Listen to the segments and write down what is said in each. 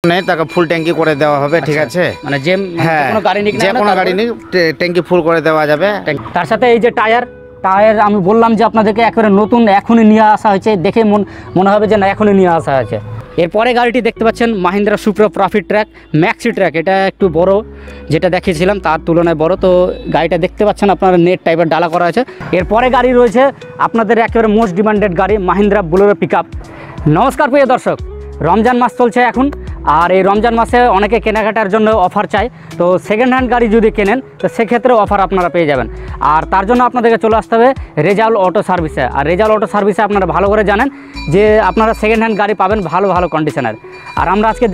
নেই তাকে ফুল ট্যাঙ্কি করে দেওয়া হবে। ঠিক আছে, মানে যে কোনো গাড়ি নিক না, যে কোনো গাড়ি নিক ট্যাঙ্কি ফুল করে দেওয়া যাবে। তার সাথে এই যে টায়ার আমি বললাম যে আপনাদেরকে একেবারে নতুন এখনই নিয়ে আসা হয়েছে, দেখে মনে হবে যে না এখনই নিয়ে আসা হয়েছে। এরপরে গাড়িটি দেখতে পাচ্ছেন Mahindra সুপ্রো profit track maxi track. এটা একটু বড়, যেটা দেখিয়েছিলাম তার তুলনায় বড়। তো গাড়িটা দেখতে পাচ্ছেন আপনারা নেট টাইপের ডালা করা আছে। এরপরে গাড়ি রয়েছে আপনাদের একেবারে মোস্ট ডিমান্ডেড গাড়ি মাহিন্দ্রা বুলেরো পিকআপ। নমস্কার প্রিয় দর্শক, রমজান মাস চলছে এখন, আর এই রমজান মাসে অনেকে কেনাকাটার জন্য অফার চাই। তো সেকেন্ড হ্যান্ড গাড়ি যদি কেনেন তো সেক্ষেত্রে অফার আপনারা পেয়ে যাবেন। আর তার জন্য আপনাদেরকে চলে আসতে হবে রেজাউল অটো সার্ভিসে। আর রেজাউল অটো সার্ভিসে আপনারা ভালো করে জানেন যে আপনারা সেকেন্ড হ্যান্ড গাড়ি পাবেন ভালো ভালো কন্ডিশনের। আর আমরা আজকে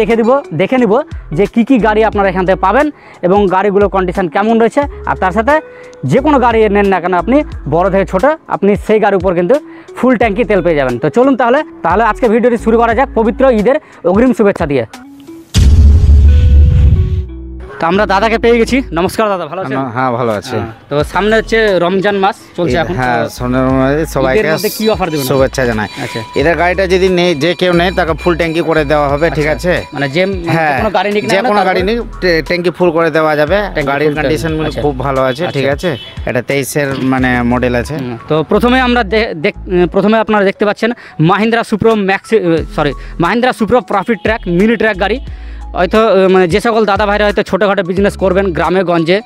দেখে নিব যে কি গাড়ি আপনারা এখান থেকে পাবেন এবং গাড়িগুলোর কন্ডিশন কেমন রয়েছে। আর তার সাথে যে কোনো গাড়ি নেন না কেন আপনি, বড় থেকে ছোটো, আপনি সেই গাড়ির উপর কিন্তু ফুল ট্যাঙ্কি তেল পেয়ে যাবেন। তো চলুন তাহলে আজকে ভিডিওটি শুরু করা যাক পবিত্র ঈদের অগ্রিম শুভেচ্ছা দিয়ে। তো আমরা দাদাকে পেয়ে গেছি। নমস্কার দাদা, ভালো আছেন? হ্যাঁ ভালো আছে। তো সামনে হচ্ছে রমজান মাস চলছে এখন। হ্যাঁ, সবাইকে কি অফার দেবেন? শুভেচ্ছা জানাই। আচ্ছা, এদের গাড়িটা যদি নেই, যে কেউ নেই তাকে ফুল ট্যাঙ্কি করে দেওয়া হবে। ঠিক আছে, মানে যে কোনো গাড়ি নিক না, যে কোনো গাড়ি নিক ট্যাঙ্কি ফুল করে দেওয়া যাবে। গাড়ির কন্ডিশন খুব ভালো আছে। ঠিক আছে, এটা 23-এর মানে মডেল আছে। তো প্রথমে আপনারা দেখতে পাচ্ছেন Mahindra সুপ্রো profit track mini track গাড়ি। হয়তো মানে যে সকল দাদা ভাইরা হয়তো ছোটোখাটো বিজনেস করবেন, গ্রামে গঞ্জে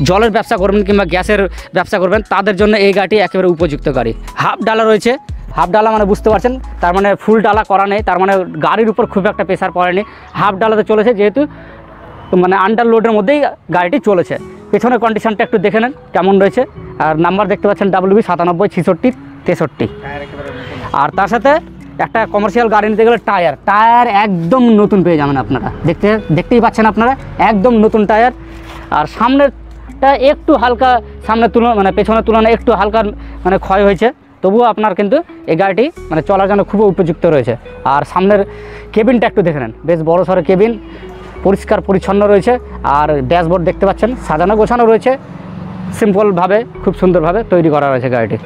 জলের ব্যবসা করবেন কিংবা গ্যাসের ব্যবসা করবেন, তাদের জন্য এই গাড়িটি একেবারে উপযুক্ত গাড়ি। হাফ ডালা রয়েছে, হাফ ডালা মানে বুঝতে পারছেন, তার মানে ফুল ডালা করা নেই, তার মানে গাড়ির উপর খুব একটা প্রেশার পড়েনি। হাফ ডালাতে চলেছে, যেহেতু মানে আন্ডার লোডের মধ্যেই গাড়িটি চলেছে। পেছনের কন্ডিশনটা একটু দেখে নেন কেমন রয়েছে। আর নাম্বার দেখতে পাচ্ছেন WB 97 66 63। আর তার সাথে একটা কমার্শিয়াল গাড়ি নিতে গেলে টায়ার একদম নতুন পেয়ে যাবেন আপনারা। দেখতেই পাচ্ছেন আপনারা, একদম নতুন টায়ার। আর সামনেরটা একটু হালকা, মানে পেছনের তুলনায় একটু হালকা মানে ক্ষয় হয়েছে, তবুও আপনার কিন্তু এই গাড়িটি মানে চলার জন্য খুব উপযুক্ত রয়েছে। আর সামনের কেবিনটা একটু দেখে নেন, বেশ বড় সড়ো কেবিন, পরিষ্কার পরিচ্ছন্ন রয়েছে। আর ড্যাশবোর্ড দেখতে পাচ্ছেন সাজানো গোছানো রয়েছে, সিম্পলভাবে খুব সুন্দরভাবে তৈরি করা রয়েছে গাড়িটি।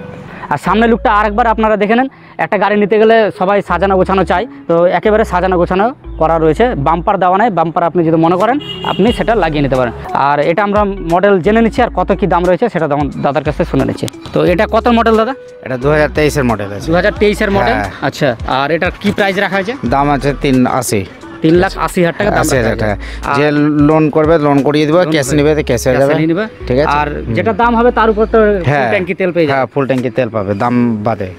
আর সামনের লুকটা আরেকবার আপনারা দেখে নেন। একটা গাড়ি নিতে গেলে সবাই সাজানো গোছানো চাই, তো একেবারে সাজানো গোছানো করা রয়েছে। বাম্পার দেওয়া নেই, বাম্পার আপনি যদি মনে করেন আপনি সেটা লাগিয়ে নিতে পারেন। আর এটা আমরা মডেল জেনে নিচ্ছি আর কত কি দাম রয়েছে সেটা তখন দাদার কাছে শুনে নিচ্ছি। তো এটা কত মডেল দাদা? এটা 2023-এর মডেল আছে। 2023-এর মডেল। আচ্ছা, আর এটার কি প্রাইস রাখা হয়েছে? দাম আছে 3,80,000 টাকা দাম রাখা। যে লোন করবে লোন করিয়ে দিবে, ক্যাশ নেবে ক্যাশ হয়ে যাবে। ঠিক আছে, আর যেটা দাম হবে তার উপর তো ফুল ট্যাঙ্কি তেল পেয়ে যাবে। হ্যাঁ, ফুল ট্যাঙ্কি তেল পাবে দাম বাদে।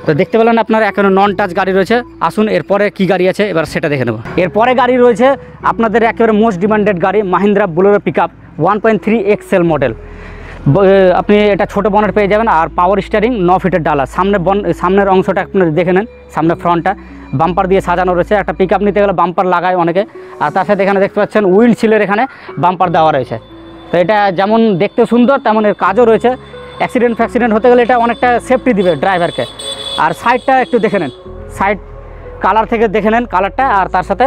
তো দেখতে পেলেন আপনারা এখনো নন টাচ গাড়ি রয়েছে। আসুন এরপরে কি গাড়ি আছে এবার সেটা দেখে নেব। এরপরে গাড়ি রয়েছে আপনাদের একেবারে মোস্ট ডিমান্ডেড গাড়ি Mahindra Bolero pickup 1.3 XL model. আপনি এটা ছোটো বনেট পেয়ে যাবেন। আর পাওয়ার স্টিয়ারিং, 9 ফিটের ডালা। সামনের অংশটা আপনারা দেখে নেন, সামনের ফ্রন্টটা বাম্পার দিয়ে সাজানো রয়েছে। একটা পিকআপ নিতে গেলে বাম্পার লাগায় অনেকে। আর তার সাথে এখানে দেখতে পাচ্ছেন উইন্ডশিল্ডের এখানে বাম্পার দেওয়া রয়েছে। তো এটা যেমন দেখতে সুন্দর তেমন এর কাজও রয়েছে। অ্যাক্সিডেন্ট হতে গেলে এটা অনেকটা সেফটি দিবে ড্রাইভারকে। আর সাইডটা একটু দেখে নেন, সাইড কালার থেকে দেখে নেন কালারটা। আর তার সাথে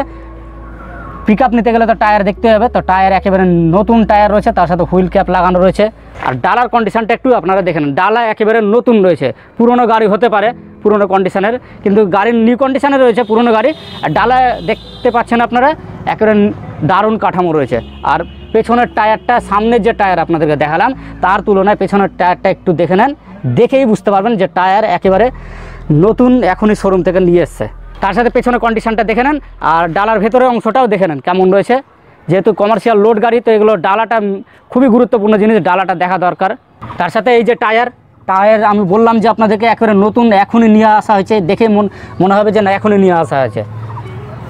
পিকআপ নিতে গেলে তো টায়ার দেখতে হবে, তো টায়ার একেবারে নতুন টায়ার রয়েছে, তার সাথে হুইল ক্যাপ লাগানো রয়েছে। আর ডালার কন্ডিশনটা একটু আপনারা দেখে নেন, ডালা একেবারে নতুন রয়েছে। পুরনো গাড়ি হতে পারে, পুরনো কন্ডিশনের, কিন্তু গাড়ির নিউ কন্ডিশনে রয়েছে পুরনো গাড়ি। আর ডালা দেখতে পাচ্ছেন আপনারা একেবারে দারুণ কাঠামো রয়েছে। আর পেছনের টায়ারটা, সামনের যে টায়ার আপনাদেরকে দেখালাম তার তুলনায় পেছনের টায়ারটা একটু দেখে নেন, দেখেই বুঝতে পারবেন যে টায়ার একেবারে নতুন, এখনই শোরুম থেকে নিয়ে এসছে। তার সাথে পেছনের কন্ডিশনটা দেখে নেন। আর ডালার ভেতরের অংশটাও দেখে নেন কেমন রয়েছে। যেহেতু কমার্শিয়াল লোড গাড়ি, তো এগুলো ডালাটা খুবই গুরুত্বপূর্ণ জিনিস, ডালাটা দেখা দরকার। তার সাথে এই যে টায়ার আমি বললাম যে আপনাদেরকে একেবারে নতুন এখনই নিয়ে আসা হয়েছে, দেখে মনে হবে যে না এখনই নিয়ে আসা হয়েছে।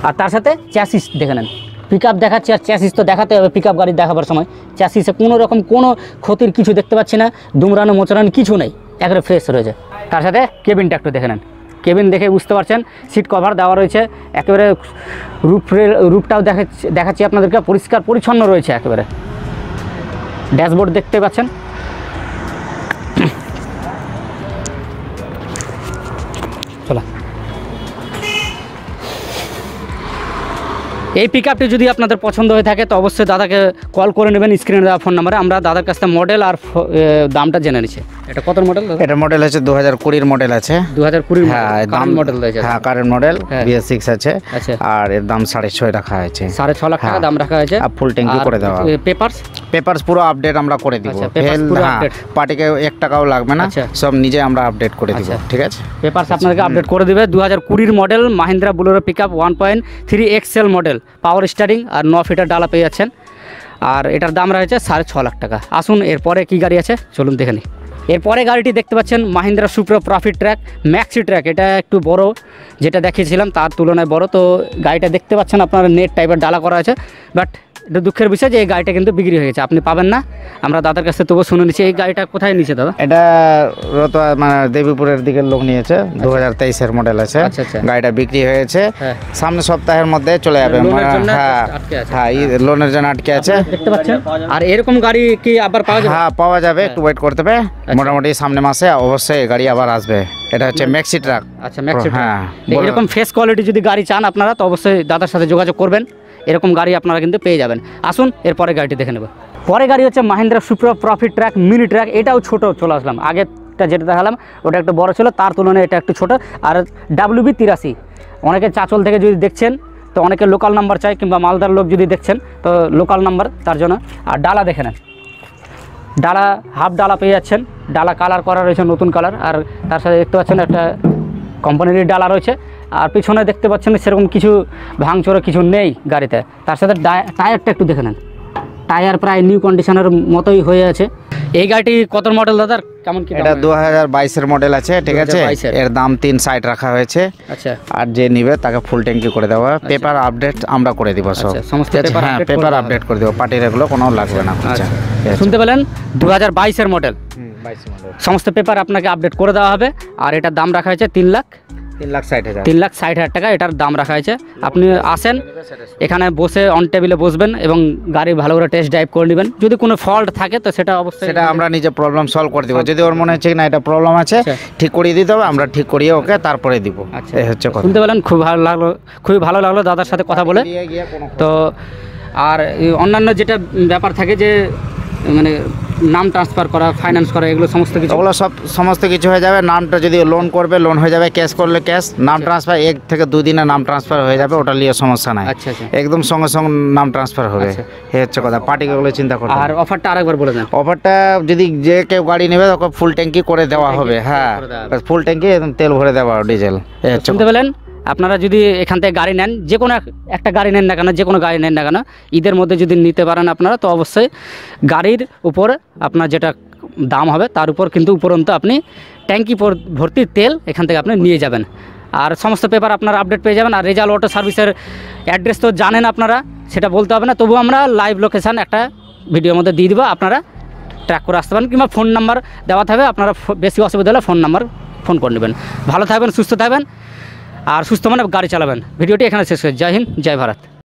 আর তার সাথে চ্যাসিস দেখে নেন, পিকআপ দেখাচ্ছি আর চ্যাসিস তো দেখাতে হবে পিকআপ গাড়ি দেখাবার সময়। চ্যাসিসে কোনো রকম কোনো ক্ষতির কিছু দেখতে পাচ্ছি না, দুমড়ানো মোচড়ানো কিছু নেই, একেবারে ফ্রেশ রয়েছে। তার সাথে কেবিনটা একটু দেখে নেন, কেবিন দেখে বুঝতে পারছেন সিট কভার দেওয়া রয়েছে, একেবারে রূপটাও দেখাচ্ছি আপনাদেরকে, পরিষ্কার পরিচ্ছন্ন রয়েছে একেবারে। ড্যাশবোর্ড দেখতে পাচ্ছেন। চলো এই পিক আপটি যদি আপনাদের পছন্দ হয়ে থাকে তো অবশ্যই দাদাকে কল করে নেবেন স্ক্রিনে দেওয়া ফোন নাম্বারে। আমরা দাদার কাছ থেকে মডেল আর দামটা জেনে নিচ্ছি। এটা কত মডেল দাদা? এটা মডেল আছে 2020 মডেল আছে। 2020 হ্যাঁ, দাম মডেল রয়েছে। হ্যাঁ, কারেন্ট মডেল হ্যাঁ। BS6 আছে। আচ্ছা। আর এর দাম 6.5 রাখা হয়েছে। 6.5 লাখ টাকা দাম রাখা হয়েছে। আর ফুল ট্যাঙ্কি করে দেওয়া। পেপারস পুরো আপডেট আমরা করে দিব। আচ্ছা, papers পুরো update। পার্টিকে 1 টাকাও লাগবে না, আচ্ছা। সব নিজে আমরা আপডেট করে দিব। আচ্ছা। ঠিক আছে, পেপারস আপনাকে আপডেট করে দিবে। 2020 model Mahindra Bolero pickup 1.3 XL model, power steering আর 9 ফিটার ডালা পেয়ে যাচ্ছেন। আর এটার দাম রয়েছে 6.5 লাখ টাকা। আসুন এরপরে কি গাড়ি আছে চলুন দেখে নিই। এরপরে গাড়িটি দেখতে পাচ্ছেন Mahindra supra profit track maxi track. এটা একটু বড়, যেটা দেখিয়েছিলাম তার তুলনায় বড়। তো গাড়িটা দেখতে পাচ্ছেন আপনার নেট টাইপের ডালা করা আছে, বাট এটা দুঃখের বিষয় যে এই গাড়িটা কিন্তু বিক্রি হয়ে গেছে, আপনি পাবেন না। আমরা দাদার কাছে তবুও শুনে নিচ্ছি। এই গাড়িটা কোথায় নিয়েছে দাদা? এটা রতোয়া মানে দেবীপুরের দিকের লোক নিয়েছে। 2023 মডেল আছে। আচ্ছা, আচ্ছা। গাড়িটা বিক্রি হয়েছে, হ্যাঁ। সামনে সপ্তাহের মধ্যে চলে যাবে। লোনের জন্য হ্যাঁ আটকে আছে। হ্যাঁ, লোনের জন্য আটকে আছে। দেখতে পাচ্ছেন। আর এরকম গাড়ি কি আবার পাওয়া যাবে? হ্যাঁ, পাওয়া যাবে, একটু ওয়েট করতে হবে। মোটামুটি সামনে মাসে অবশ্যই এই গাড়ি আবার আসবে। এটা হচ্ছে ম্যাক্সি ট্রাক। আচ্ছা, ম্যাক্সি হ্যাঁ, ট্র্যাক। এরকম ফেস কোয়ালিটি যদি গাড়ি চান আপনারা তো অবশ্যই দাদার সাথে যোগাযোগ করবেন, এরকম গাড়ি আপনারা কিন্তু পেয়ে যাবেন। আসুন এরপরে গাড়িটি দেখে নেব। পরে গাড়ি হচ্ছে Mahindra supra profit track mini track. এটাও ছোট চলে আসলাম, আগেরটা যেটা দেখালাম ওটা একটু বড় ছিল, তার তুলনায় এটা একটু ছোট। আর WB83, অনেকে চাচল থেকে যদি দেখছেন তো অনেকে লোকাল নাম্বার চাই, কিংবা মালদার লোক যদি দেখছেন তো লোকাল নাম্বার তার জন্য। আর ডালা দেখে নেন, ডালা হাফ ডালা পেয়ে যাচ্ছেন। ডালা কালার করা রয়েছে নতুন কালার। আর তার সাথে দেখতে পাচ্ছেন একটা কোম্পানির ডালা রয়েছে। আর পিছনে দেখতে পাচ্ছেন সেরকম কিছু ভাঙচোরা কিছু নেই গাড়িতে। তার সাথে টায়ারটা একটু দেখে নেন, টায়ার প্রায় নিউ কন্ডিশনের মতোই হয়ে আছে। এই গাড়িটি কত মডেল দাদা, কেমন কি? এটা 2022 মডেল আছে। ঠিক আছে, 2022 এর দাম 360 রাখা হয়েছে। আচ্ছা। আর যে নিবে তাকে ফুল ট্যাঙ্কি করে দেওয়া। পেপার আপডেট আমরা করে দিব সব। আচ্ছা, সমস্ত পেপার হ্যাঁ, আপডেট পেপার আপডেট করে দেবো। পার্টির এগুলো কোনো লাগবে না। আচ্ছা, ঠিক আছে। শুনতে পেলেন 2022 মডেল, 22 মডেল, সমস্ত পেপার আপনাকে আপডেট করে দেওয়া হবে। আর এটার দাম রাখা হয়েছে 3,60,000। 3,60,000 টাকা এটার দাম রাখা হয়েছে। আপনি আসেন, এখানে বসে অন টেবিলে বসবেন এবং গাড়ি ভালো করে টেস্ট ড্রাইভ করে নেবেন। যদি কোনো ফল্ট থাকে তো সেটা অবশ্যই সেটা আমরা নিজে প্রবলেম সলভ করে দিব। যদি ওর মনে হচ্ছে না এটা প্রবলেম আছে, ঠিক করিয়ে দিতে হবে, আমরা ঠিক করিয়ে ওকে তারপরে দিব। আচ্ছা, এই হচ্ছে কথা। শুনতে পেলেন, খুবই ভালো লাগলো দাদার সাথে কথা বলে। তো আর অন্যান্য যেটা ব্যাপার থাকে যে মানে নাম ট্রান্সফার করা, ফাইন্যান্স করা, এগুলো সমস্ত কিছু, ওগুলো সমস্ত কিছু হয়ে যাবে। নামটা যদি লোন করবে লোন হয়ে যাবে, ক্যাশ করলে ক্যাশ। নাম ট্রান্সফার 1 থেকে 2 দিনে নাম ট্রান্সফার হয়ে যাবে, ওটা নিয়ে সমস্যা নাই। আচ্ছা, আচ্ছা। একদম সঙ্গে সঙ্গে নাম ট্রান্সফার হবে। এই হচ্ছে কথা। পার্টিকে ওগুলো চিন্তা করতে হবে। আর অফারটা আরেকবার বলে দেন। অফারটা যদি যে কেউ গাড়ি নেবে ওকে ফুল ট্যাঙ্কি করে দেওয়া হবে। হ্যাঁ, ফুল ট্যাঙ্কি একদম তেল ভরে দেওয়া, ডিজেল। এই হচ্ছে শুনতে পেলেন, আপনারা যদি এখান থেকে গাড়ি নেন, যে কোনো একটা গাড়ি নেন না কেন, যে কোনো গাড়ি নেন না কেন, ঈদের মধ্যে যদি নিতে পারেন আপনারা তো অবশ্যই গাড়ির উপর আপনার যেটা দাম হবে তার উপর কিন্তু উপরন্তু আপনি ট্যাঙ্কি ভর্তি তেল এখান থেকে আপনি নিয়ে যাবেন। আর সমস্ত পেপার আপনারা আপডেট পেয়ে যাবেন। আর রেজাল্ট অটো সার্ভিসের অ্যাড্রেস তো জানেন আপনারা, সেটা বলতে হবে না। তবুও আমরা লাইভ লোকেশান একটা ভিডিওর মধ্যে দিয়ে দেবো, আপনারা ট্র্যাক করে আসতে পারেন, কিংবা ফোন নাম্বার দেওয়া থাকবে। আপনারা বেশি অসুবিধা হলে ফোন করে নেবেন। ভালো থাকবেন, সুস্থ থাকবেন, আর সুস্থ মানে গাড়ি চালাবেন। ভিডিওটি এখানে শেষ হয়েছে। জয় হিন্দ, জয় ভারত।